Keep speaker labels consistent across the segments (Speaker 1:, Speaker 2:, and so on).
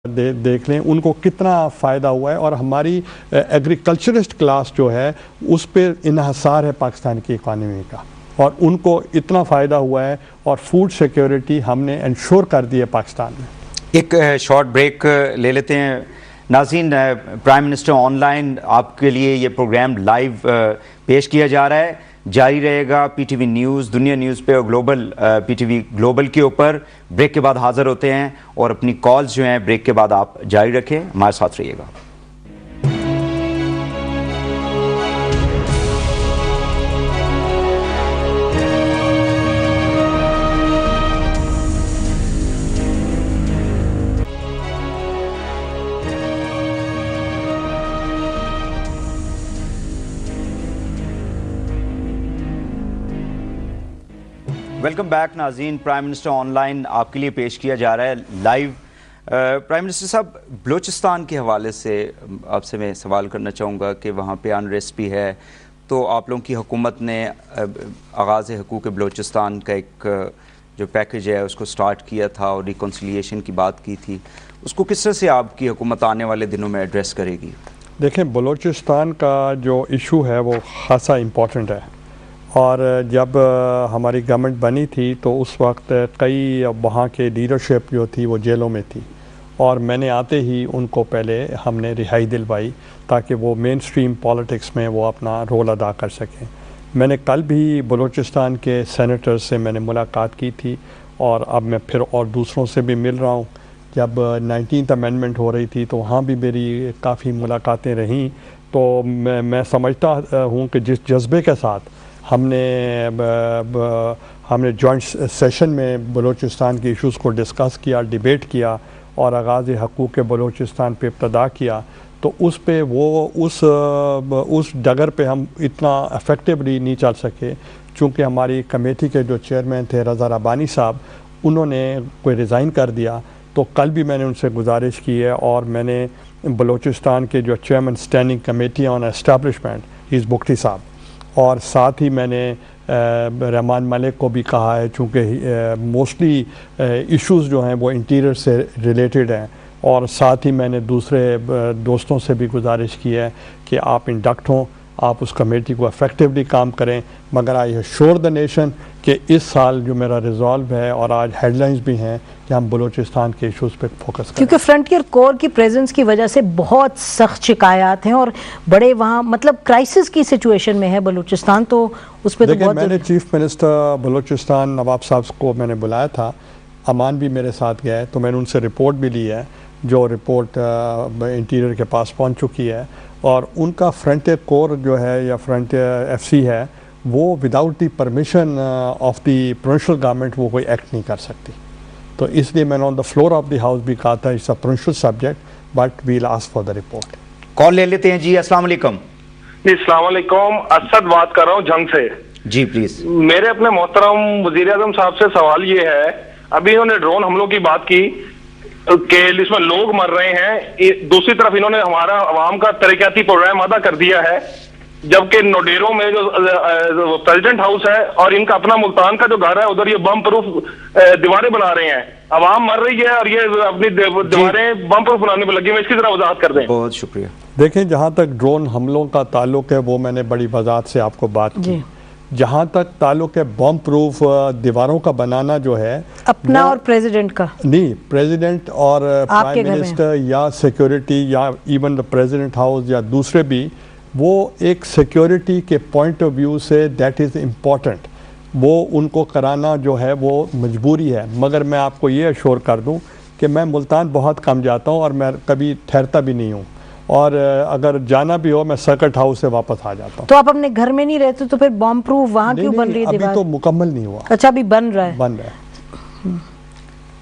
Speaker 1: دیکھ لیں ان کو کتنا فائدہ ہوا ہے، اور ہماری ایگریکلچرسٹ کلاس جو ہے اس پہ انحصار ہے پاکستان کی اکانومی کا، اور ان کو اتنا فائدہ ہوا ہے، اور فوڈ سیکیورٹی ہم نے انشور کر دی ہے پاکستان میں۔
Speaker 2: ایک شارٹ بریک لے لیتے ہیں ناظرین۔ پرائم منسٹر آن لائن آپ کے لیے یہ پروگرام لائیو پیش کیا جا رہا ہے، جاری رہے گا پی ٹی وی نیوز، دنیا نیوز پہ، اور global P T V global کے اوپر۔ بریک کے بعد حاضر ہوتے ہیں، اور اپنی کالز جو ہیں بریک کے بعد آپ جاری رکھیں، ہمارے ساتھ رہیے گا۔ ویلکم بیک ناظرین، پرائم منسٹر آن لائن آپ کے لیے پیش کیا جا رہا ہے لائیو۔ پرائم منسٹر صاحب، بلوچستان کے حوالے سے آپ سے میں سوال کرنا چاہوں گا کہ وہاں پہ انریسٹ بھی ہے، تو آپ لوگوں کی حکومت نے آغاز حقوق بلوچستان کا ایک جو پیکج ہے اس کو سٹارٹ کیا تھا، اور ریکنسیلیشن کی بات کی تھی، اس کو کس طرح سے آپ کی حکومت آنے والے دنوں میں ایڈریس کرے گی؟
Speaker 1: دیکھیں، بلوچستان کا جو ایشو ہے وہ خاصا امپورٹنٹ ہے، اور جب ہماری گورنمنٹ بنی تھی تو اس وقت کئی وہاں کے لیڈرشپ جو تھی وہ جیلوں میں تھی، اور میں نے آتے ہی ان کو پہلے ہم نے رہائی دلوائی تاکہ وہ مین سٹریم پالیٹکس میں وہ اپنا رول ادا کر سکیں۔ میں نے کل بھی بلوچستان کے سینیٹر سے میں نے ملاقات کی تھی، اور اب میں پھر اور دوسروں سے بھی مل رہا ہوں۔ جب 19th امینڈمنٹ ہو رہی تھی تو وہاں بھی میری کافی ملاقاتیں رہیں، تو میں سمجھتا ہوں کہ جس جذبے کے ساتھ ہم نے جوائنٹ سیشن میں بلوچستان کے ایشوز کو ڈسکس کیا، ڈیبیٹ کیا، اور آغاز حقوق بلوچستان پہ ابتدا کیا، تو اس پہ اس ڈگر پہ ہم اتنا افیکٹولی نہیں چل سکے، چونکہ ہماری کمیٹی کے جو چیئرمین تھے رضا ربانی صاحب، انہوں نے کوئی ریزائن کر دیا۔ تو کل بھی میں نے ان سے گزارش کی ہے، اور میں نے بلوچستان کے جو chairman standing committee on establishment has Bugti صاحب، اور ساتھ ہی میں نے رحمان ملک کو بھی کہا ہے، چونکہ موسٹلی ایشوز جو ہیں وہ انٹیریئر سے ریلیٹڈ ہیں، اور ساتھ ہی میں نے دوسرے دوستوں سے بھی گزارش کی ہے کہ آپ انڈکٹ ہوں، آپ اس کمیٹی کو افیکٹولی کام کریں۔ مگر آئی ایشور دا نیشن کہ اس سال جو میرا ریزالو ہے، اور آج ہیڈ لائنز بھی ہیں کہ ہم بلوچستان کے ایشوز پہ فوکس کریں،
Speaker 3: کیونکہ فرنٹیئر کور کی پریزنس کی وجہ سے بہت سخت شکایات ہیں، اور بڑے وہاں مطلب کرائسس کی سچویشن میں ہے بلوچستان، تو اس پہ تو
Speaker 1: دیکھیں،
Speaker 3: بہت
Speaker 1: میں نے چیف منسٹر بلوچستان نواب صاحب کو میں نے بلایا تھا، امان بھی میرے ساتھ گئے، تو میں نے ان سے رپورٹ بھی لی ہے، جو رپورٹ انٹیریئر کے پاس پہنچ چکی ہے، اور ان کا فرنٹیئر کور جو ہے یا فرنٹیئر ایف سی ہے، وہ without the permission of the provincial government وہ کوئی ایکٹ نہیں کر سکتی۔ تو اس لیے میں نے on the floor of the house بھی کہا تھا it's a provincial subject, but we'll ask for the report.
Speaker 2: Call لے لیتے ہیں جی۔ السلام علیکم۔
Speaker 4: جی السلام علیکم، اسد بات کر رہا ہوں جنگ سے۔
Speaker 2: جی پلیز۔
Speaker 4: میرے اپنے محترم وزیر اعظم صاحب سے سوال یہ ہے، ابھی انہوں نے ڈرون حملوں کی بات کی کہ اس میں لوگ مر رہے ہیں، دوسری طرف انہوں نے ہمارا عوام کا ترقیاتی پروگرام ادا کر دیا ہے، جبکہ نوڈیرو میں جو پریزیڈنٹ ہاؤس ہے اور ان کا اپنا ملتان کا جو گھر ہے ادھر یہ بم پروف دیواریں بنا رہے ہیں، عوام مر رہی ہے اور یہ اپنی دیواریں بم پروف بنانے میں لگی ہیں، اس کی ذرا وضاحت کر دیں۔
Speaker 2: بہت شکریہ۔
Speaker 1: دیکھیں، جہاں تک ڈرون حملوں کا تعلق ہے وہ میں نے بڑی وضاحت سے آپ کو بات کی۔ جہاں تک تعلق ہے بم پروف دیواروں کا بنانا جو ہے
Speaker 3: اپنا اور پریزیڈنٹ کا
Speaker 1: نہیں، پریزیڈنٹ اور پرائم منسٹر یا سیکیورٹی یا ایون دا پریزیڈنٹ ہاؤس یا دوسرے بھی، وہ ایک سیکیورٹی کے پوائنٹ آف ویو سے دیٹ از امپورٹنٹ، وہ ان کو کرانا جو ہے وہ مجبوری ہے۔ مگر میں آپ کو یہ ایشور کر دوں کہ میں ملتان بہت کم جاتا ہوں، اور میں کبھی ٹھہرتا بھی نہیں ہوں، اور اگر جانا بھی ہو میں سرکٹ ہاؤس سے واپس آ جاتا ہوں۔
Speaker 3: تو آپ اپنے گھر میں نہیں رہتے، تو پھر بم پروف وہاں کیوں بن رہی ہے دیوار؟
Speaker 1: ابھی تو مکمل نہیں ہوا۔
Speaker 3: اچھا، ابھی بن رہا ہے۔
Speaker 1: بن رہا ہے۔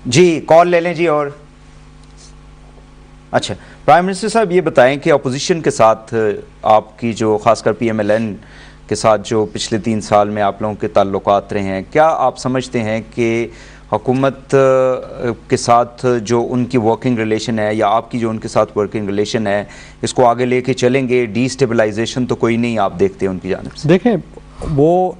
Speaker 2: جی کال لے لیں جی۔ اور اچھا پرائم منسٹر صاحب، یہ بتائیں کہ اپوزیشن کے ساتھ آپ کی جو خاص کر پی ایم ایل این کے ساتھ جو پچھلے 3 سال میں آپ لوگوں کے تعلقات رہے ہیں، کیا آپ سمجھتے ہیں کہ حکومت کے ساتھ جو ان کی ورکنگ ریلیشن ہے، یا آپ کی جو ان کے ساتھ ورکنگ ریلیشن ہے، اس کو آگے لے کے چلیں گے؟ ڈی اسٹیبلائزیشن تو کوئی نہیں آپ دیکھتے ان کی جانب سے؟
Speaker 1: دیکھیں، وہ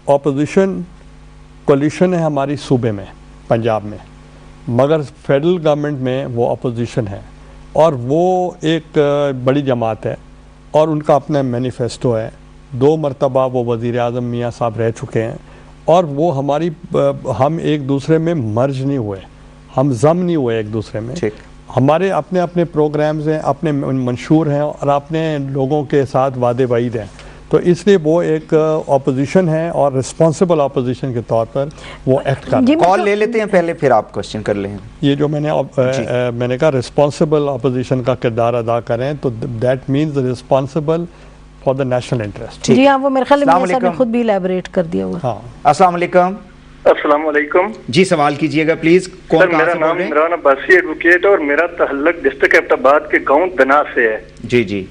Speaker 1: اپوزیشن کولیشن ہے ہماری صوبے میں، پنجاب میں، مگر فیڈرل گورنمنٹ میں وہ اپوزیشن ہے اور وہ ایک بڑی جماعت ہے اور ان کا اپنا مینیفیسٹو ہے. 2 مرتبہ وہ وزیر اعظم میاں صاحب رہ چکے ہیں اور وہ ہم ایک دوسرے میں مرج نہیں ہوئے, ہم ضم نہیں ہوئے ایک دوسرے میں. ہمارے اپنے اپنے پروگرامز ہیں, اپنے منشور ہیں اور اپنے لوگوں کے ساتھ وعدے وعید ہیں. تو اس لیے وہ ایک اپوزیشن ہے اور رسپانسبل اپوزیشن کے طور پر وہ ایکٹ کر.
Speaker 2: کال لے لیتے ہیں پہلے, پھر آپ کوشچن کر لیں.
Speaker 1: یہ جو میں نے کہا رسپانسبل اپوزیشن کا کردار ادا کریں تو that means responsible for the national interest.
Speaker 3: جی ہاں, وہ میرے خیال میں صاحب نے خود بھی الیبوریٹ کر دیا ہوا.
Speaker 1: ہاں,
Speaker 2: السلام علیکم.
Speaker 5: السلام علیکم
Speaker 2: جی, سوال کیجئے گا پلیز.
Speaker 5: سر, میرا نام عمران عباسی ایڈوکیٹ اور میرا تعلق ڈسٹرکٹ ایبٹ کے گاؤں دنا سے ہے.
Speaker 2: جی جی.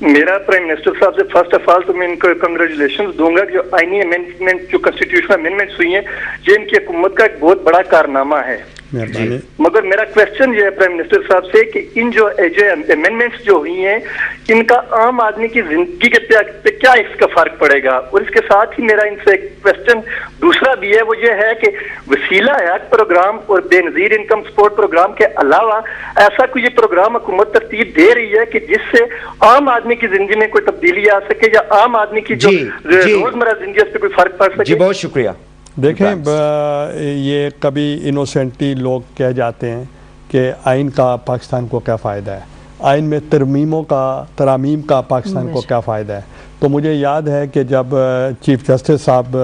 Speaker 5: میرا پرائم منسٹر صاحب سے فرسٹ آف آل تو میں ان کو کنگریچولیشن دوں گا کہ جو آئینی امینڈمنٹ, جو کانسٹیٹیوشنل امینڈمنٹس ہوئی ہیں, یہ ان کی حکومت کا ایک بہت بڑا کارنامہ ہے. مگر میرا کوشچن یہ ہے پرائم منسٹر صاحب سے کہ ان جو امینڈمنٹس جو ہوئی ہیں ان کا عام آدمی کی زندگی کے پہ کیا اس کا فرق پڑے گا. اور اس کے ساتھ ہی میرا ان سے ایک کوشچن دوسرا بھی ہے, وہ یہ ہے کہ وسیلہ حیات پروگرام اور بے نظیر انکم سپورٹ پروگرام کے علاوہ ایسا کوئی یہ پروگرام حکومت ترتیب دے رہی ہے کہ جس سے عام آدمی کی زندگی میں کوئی تبدیلی آ سکے یا عام آدمی کی جو روزمرہ زندگی اس پہ کوئی فرق پڑ سکے.
Speaker 2: جی بہت شکریہ.
Speaker 1: دیکھیں, یہ کبھی انوسینٹلی لوگ کہہ جاتے ہیں کہ آئین کا پاکستان کو کیا فائدہ ہے, آئین میں ترامیم کا پاکستان کو کیا فائدہ ہے. تو مجھے یاد ہے کہ جب چیف جسٹس صاحب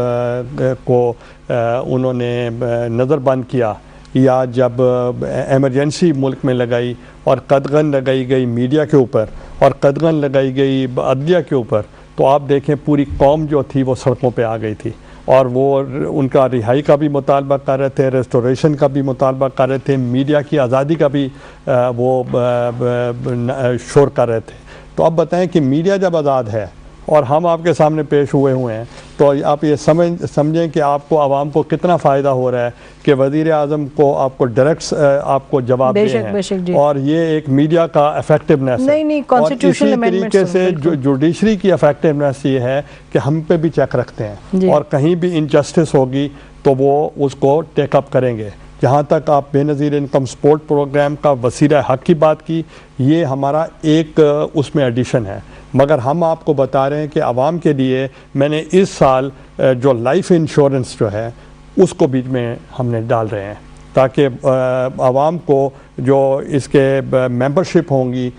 Speaker 1: کو انہوں نے نظر بند کیا یا جب ایمرجنسی ملک میں لگائی اور قدغن لگائی گئی میڈیا کے اوپر اور قدغن لگائی گئی عدلیہ کے اوپر, تو آپ دیکھیں پوری قوم جو تھی وہ سڑکوں پہ آ گئی تھی اور وہ ان کا رہائی کا بھی مطالبہ کر رہے تھے, ریسٹوریشن کا بھی مطالبہ کر رہے تھے, میڈیا کی آزادی کا بھی وہ شور کر رہے تھے. تو اب بتائیں کہ میڈیا جب آزاد ہے اور ہم آپ کے سامنے پیش ہوئے ہیں تو آپ یہ سمجھیں کہ آپ کو عوام کو کتنا فائدہ ہو رہا ہے کہ وزیر اعظم کو آپ کو ڈائریکٹ آپ کو جواب دے ہیں, اور یہ ایک میڈیا کا افیکٹونیس ہے. اور اسی طریقے سے جوڈیشری کی افیکٹونیس یہ ہے کہ ہم پہ بھی چیک رکھتے ہیں اور کہیں بھی انجسٹس ہوگی تو وہ اس کو ٹیک اپ کریں گے. جہاں تک آپ بے نظیر انکم سپورٹ پروگرام کا وسیلہ حق کی بات کی, یہ ہمارا ایک اس میں ایڈیشن ہے, مگر ہم آپ کو بتا رہے ہیں کہ عوام کے لیے میں نے اس سال جو لائف انشورنس جو ہے اس کو بیچ میں ہم نے ڈال رہے ہیں تاکہ عوام کو جو اس کے ممبرشپ ہوں گی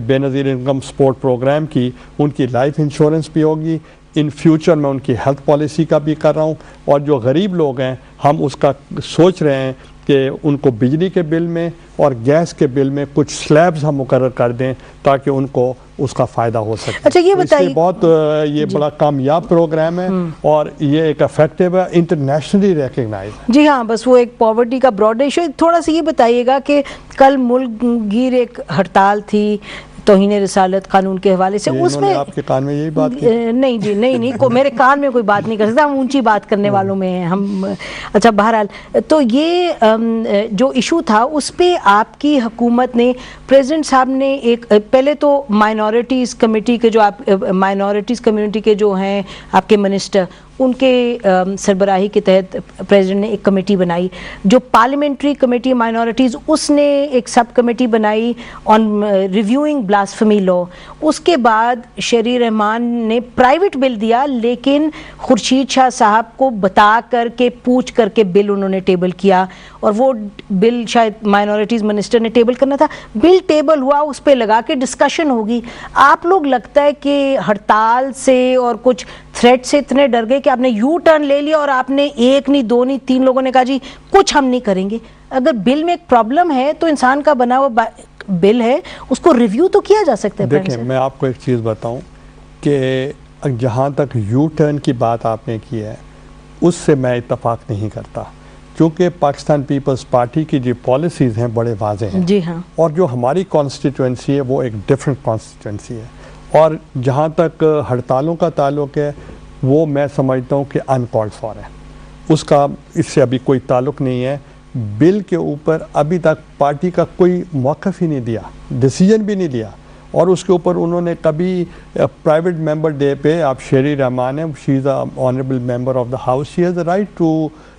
Speaker 1: بے نظیر انکم سپورٹ پروگرام کی, ان کی لائف انشورنس بھی ہوگی. ان فیوچر میں ان کی ہیلتھ پالیسی کا بھی کر رہا ہوں, اور جو غریب لوگ ہیں ہم اس کا سوچ رہے ہیں کہ ان کو بجلی کے بل میں اور گیس کے بل میں کچھ سلیبز ہم مقرر کر دیں تاکہ ان کو اس کا فائدہ ہو سکے.
Speaker 3: اچھا یہ بتائیے,
Speaker 1: بہت یہ بڑا کامیاب پروگرام ہے اور یہ ایک افیکٹو ہے, انٹرنیشنلی ریکگنائز ہے.
Speaker 3: جی ہاں, بس وہ ایک پاورٹی کا براڈ ایشو. تھوڑا سا یہ بتائیے گا کہ کل ملک گیر ایک ہڑتال تھی توہین رسالت قانون کے حوالے سے, اس میں
Speaker 1: آپ کے کان میں یہی بات کی؟
Speaker 3: نہیں جی نہیں میرے کان میں کوئی بات نہیں کر سکتا, ہم اونچی بات کرنے والوں میں ہیں ہم. اچھا بہرحال, تو یہ جو ایشو تھا اس پہ آپ کی حکومت نے, پریزیڈنٹ صاحب نے ایک پہلے تو مائنورٹیز کمیٹی کے جو آپ مائنورٹیز کمیونٹی کے جو ہیں آپ کے منسٹر, ان کے سربراہی کے تحت پریزیڈنٹ نے ایک کمیٹی بنائی جو پارلیمنٹری کمیٹی مائنورٹیز, اس نے ایک سب کمیٹی بنائی آن ریویوئنگ بلاسفمی لا. اس کے بعد شہری رحمان نے پرائیویٹ بل دیا, لیکن خورشید شاہ صاحب کو بتا کر کے پوچھ کر کے بل انہوں نے ٹیبل کیا, اور وہ بل شاید مائنورٹیز منسٹر نے ٹیبل کرنا تھا. بل ٹیبل ہوا, اس پہ لگا کے ڈسکشن ہوگی. آپ لوگ لگتا ہے کہ ہڑتال سے اور کچھ تھریٹ سے اتنے ڈر گئے کہ آپ نے یو ٹرن لے لیا اور آپ نے ایک نہیں دو نہیں تین لوگوں نے کہا جی کچھ ہم نہیں کریں گے. اگر بل میں ایک پرابلم ہے تو انسان کا بنا ہوا بل ہے, اس کو ریویو تو کیا جا سکتا ہے.
Speaker 1: دیکھیں میں آپ کو ایک چیز بتاؤں کہ جہاں تک یو ٹرن کی بات آپ نے کی ہے اس سے میں اتفاق نہیں کرتا, کیونکہ پاکستان پیپلز پارٹی کی جو پالیسیز ہیں بڑے واضح ہیں.
Speaker 3: جی ہاں, اور
Speaker 1: جو ہماری کانسٹیٹوئنسی ہے وہ ایک ڈیفرنٹ کانسٹیٹوئنسی ہے. اور جہاں تک ہڑتالوں کا تعلق ہے وہ میں سمجھتا ہوں کہ ان کالڈ فار ہے, اس کا اس سے ابھی کوئی تعلق نہیں ہے. بل کے اوپر ابھی تک پارٹی کا کوئی موقف ہی نہیں دیا, ڈیسیجن بھی نہیں لیا, اور اس کے اوپر انہوں نے کبھی پرائیویٹ ممبر ڈے پہ, آپ شہری رحمان ہیں, she is a honourable member of the house, she has a right to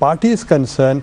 Speaker 1: party is concerned,